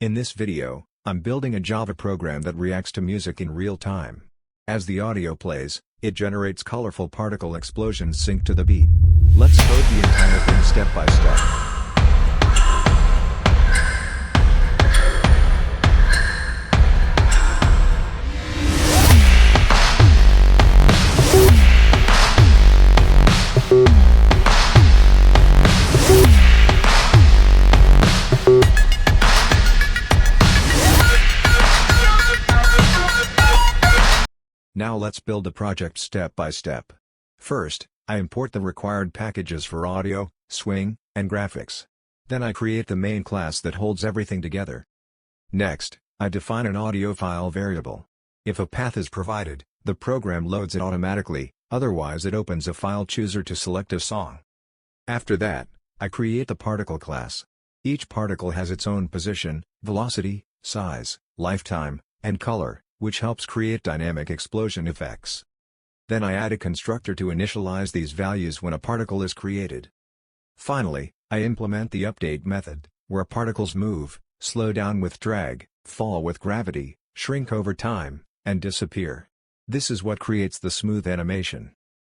In this video, I'm building a Java program that reacts to music in real time. As the audio plays, it generates colorful particle explosions synced to the beat. Let's code the entire thing step by step. Now let's build the project step by step. First, I import the required packages for audio, swing, and graphics. Then I create the main class that holds everything together. Next, I define an audio file variable. If a path is provided, the program loads it automatically, otherwise it opens a file chooser to select a song. After that, I create the particle class. Each particle has its own position, velocity, size, lifetime, and color, which helps create dynamic explosion effects. Then I add a constructor to initialize these values when a particle is created. Finally, I implement the update method, where particles move, slow down with drag, fall with gravity, shrink over time, and disappear. This is what creates the smooth animation.